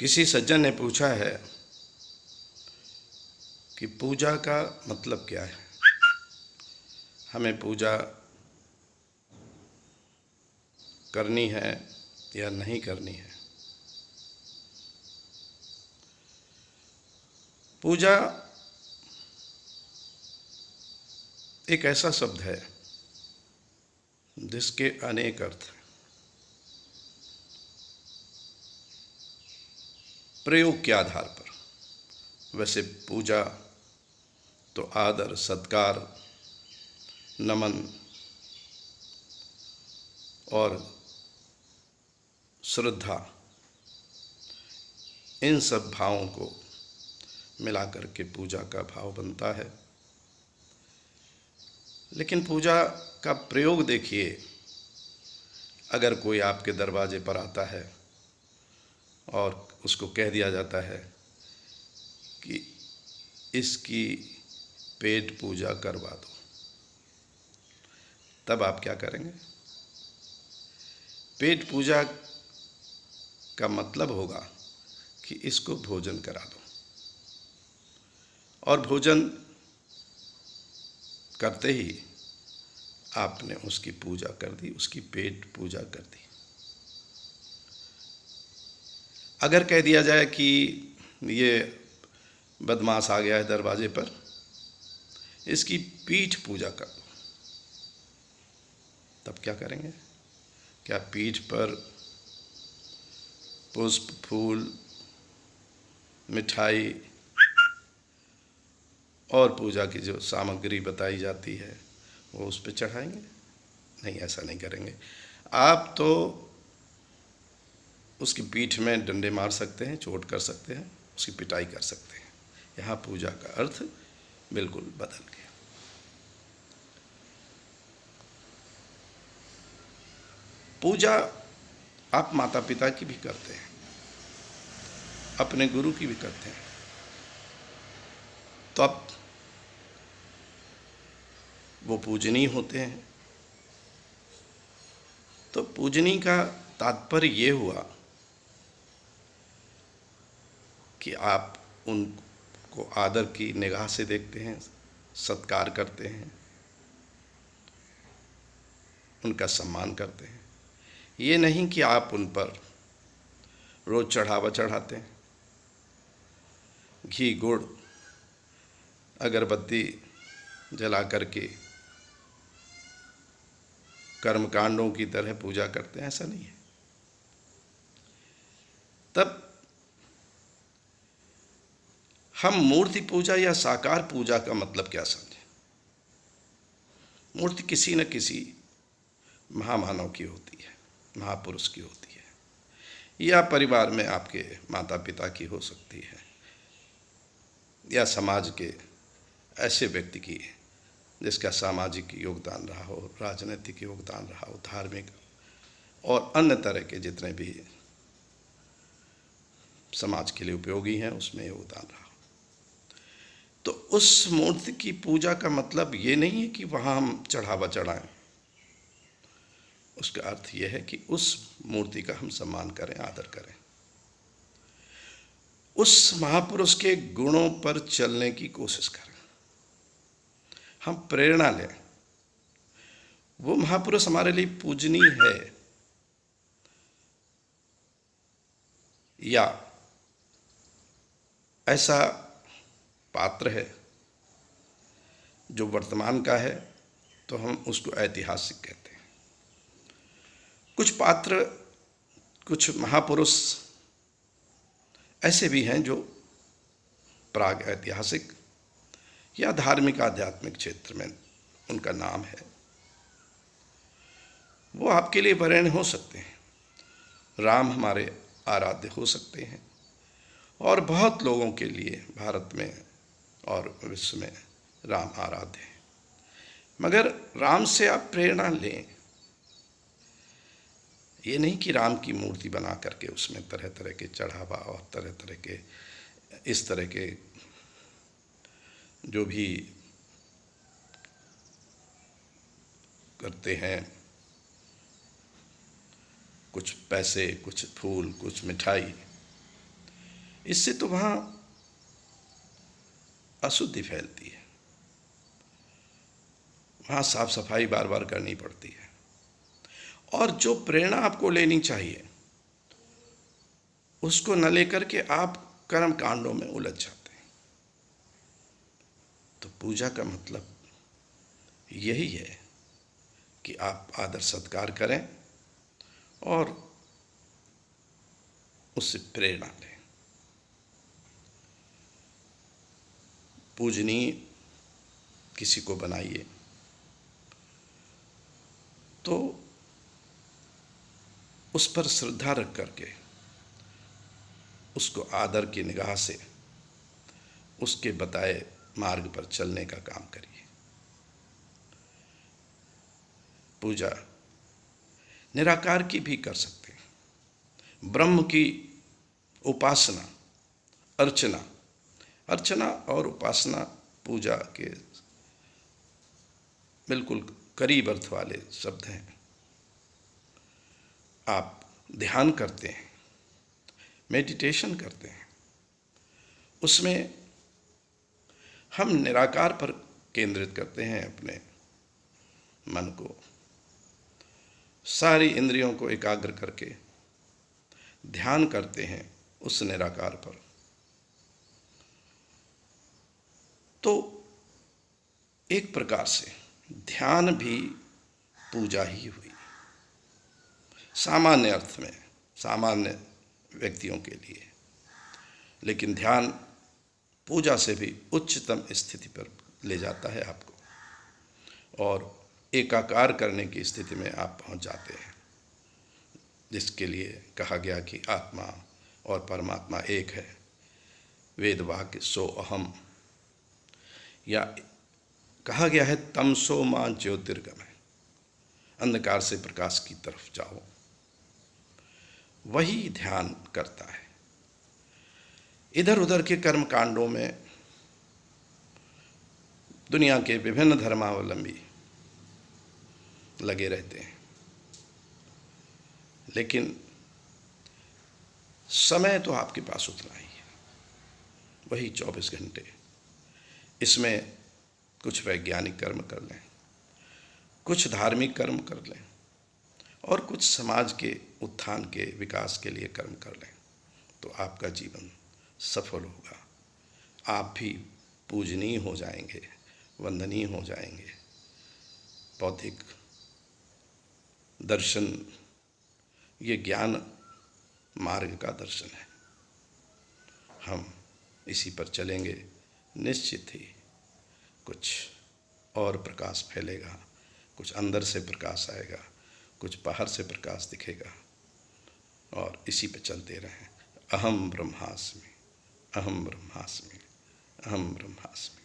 किसी सज्जन ने पूछा है कि पूजा का मतलब क्या है। हमें पूजा करनी है या नहीं करनी है। पूजा एक ऐसा शब्द है जिसके अनेक अर्थ हैं। प्रयोग के आधार पर वैसे पूजा तो आदर, सत्कार, नमन और श्रद्धा, इन सब भावों को मिलाकर के पूजा का भाव बनता है। लेकिन पूजा का प्रयोग देखिए, अगर कोई आपके दरवाजे पर आता है और उसको कह दिया जाता है कि इसकी पेट पूजा करवा दो, तब आप क्या करेंगे? पेट पूजा का मतलब होगा कि इसको भोजन करा दो, और भोजन करते ही आपने उसकी पूजा कर दी, उसकी पेट पूजा कर दी। अगर कह दिया जाए कि ये बदमाश आ गया है दरवाजे पर, इसकी पीठ पूजा कर दो, तब क्या करेंगे? क्या पीठ पर पुष्प, फूल, मिठाई और पूजा की जो सामग्री बताई जाती है वो उस पर चढ़ाएंगे? नहीं, ऐसा नहीं करेंगे। आप तो उसकी पीठ में डंडे मार सकते हैं, चोट कर सकते हैं, उसकी पिटाई कर सकते हैं। यहाँ पूजा का अर्थ बिल्कुल बदल गया। पूजा आप माता पिता की भी करते हैं, अपने गुरु की भी करते हैं, तो अब वो पूजनीय होते हैं। तो पूजनीय का तात्पर्य ये हुआ कि आप उनको आदर की निगाह से देखते हैं, सत्कार करते हैं, उनका सम्मान करते हैं। ये नहीं कि आप उन पर रोज चढ़ावा चढ़ाते हैं, घी, गुड़, अगरबत्ती जला करके कर्मकांडों की तरह पूजा करते हैं, ऐसा नहीं है। तब हम मूर्ति पूजा या साकार पूजा का मतलब क्या समझें? मूर्ति किसी न किसी महामानव की होती है, महापुरुष की होती है, या परिवार में आपके माता पिता की हो सकती है, या समाज के ऐसे व्यक्ति की जिसका सामाजिक योगदान रहा हो, राजनीतिक योगदान रहा हो, धार्मिक और अन्य तरह के जितने भी समाज के लिए उपयोगी हैं उसमें योगदान रहा हो। तो उस मूर्ति की पूजा का मतलब ये नहीं है कि वहाँ हम चढ़ावा चढ़ाएं। उसका अर्थ यह है कि उस मूर्ति का हम सम्मान करें, आदर करें, उस महापुरुष के गुणों पर चलने की कोशिश करें, हम प्रेरणा लें। वो महापुरुष हमारे लिए पूजनीय है या ऐसा पात्र है जो वर्तमान का है, तो हम उसको ऐतिहासिक कहते हैं। कुछ पात्र, कुछ महापुरुष ऐसे भी हैं जो प्राग ऐतिहासिक या धार्मिक आध्यात्मिक क्षेत्र में उनका नाम है, वो आपके लिए वरेण्य हो सकते हैं। राम हमारे आराध्य हो सकते हैं, और बहुत लोगों के लिए भारत में और विश्व में राम आराध्य हैं। मगर राम से आप प्रेरणा लें, ये नहीं कि राम की मूर्ति बना करके उसमें तरह तरह के चढ़ावा और तरह तरह के इस तरह के जो भी करते हैं, कुछ पैसे, कुछ फूल, कुछ मिठाई, इससे तो वहाँ अशुद्धि फैलती है, वहाँ साफ सफाई बार बार करनी पड़ती है, और जो प्रेरणा आपको लेनी चाहिए उसको न लेकर के आप कर्म कांडों में उलझ जाते हैं। तो पूजा का मतलब यही है कि आप आदर सत्कार करें और उससे प्रेरणा लें। पूजनीय किसी को बनाइए तो उस पर श्रद्धा रख करके उसको आदर की निगाह से उसके बताए मार्ग पर चलने का काम करिए। पूजा निराकार की भी कर सकते हैं, ब्रह्म की उपासना, अर्चना और उपासना पूजा के बिल्कुल करीब अर्थ वाले शब्द हैं। आप ध्यान करते हैं, मेडिटेशन करते हैं, उसमें हम निराकार पर केंद्रित करते हैं अपने मन को, सारी इंद्रियों को एकाग्र करके ध्यान करते हैं उस निराकार पर। तो एक प्रकार से ध्यान भी पूजा ही हुई, सामान्य अर्थ में, सामान्य व्यक्तियों के लिए। लेकिन ध्यान पूजा से भी उच्चतम स्थिति पर ले जाता है आपको, और एकाकार करने की स्थिति में आप पहुंच जाते हैं, जिसके लिए कहा गया कि आत्मा और परमात्मा एक है। वेद वाक्य सो अहम, या कहा गया है तमसो मां ज्योतिर्गमय, अंधकार से प्रकाश की तरफ जाओ। वही ध्यान करता है। इधर उधर के कर्म कांडों में दुनिया के विभिन्न धर्मावलंबी लगे रहते हैं, लेकिन समय तो आपके पास उतना ही है, वही 24 घंटे। इसमें कुछ वैज्ञानिक कर्म कर लें, कुछ धार्मिक कर्म कर लें, और कुछ समाज के उत्थान के विकास के लिए कर्म कर लें, तो आपका जीवन सफल होगा। आप भी पूजनीय हो जाएंगे, वंदनीय हो जाएंगे। बौद्धिक दर्शन ये ज्ञान मार्ग का दर्शन है। हम इसी पर चलेंगे, निश्चित ही कुछ और प्रकाश फैलेगा, कुछ अंदर से प्रकाश आएगा, कुछ बाहर से प्रकाश दिखेगा, और इसी पे चलते रहें। अहम ब्रह्मास्मि, अहम ब्रह्मास्मि, अहम ब्रह्मास्मि।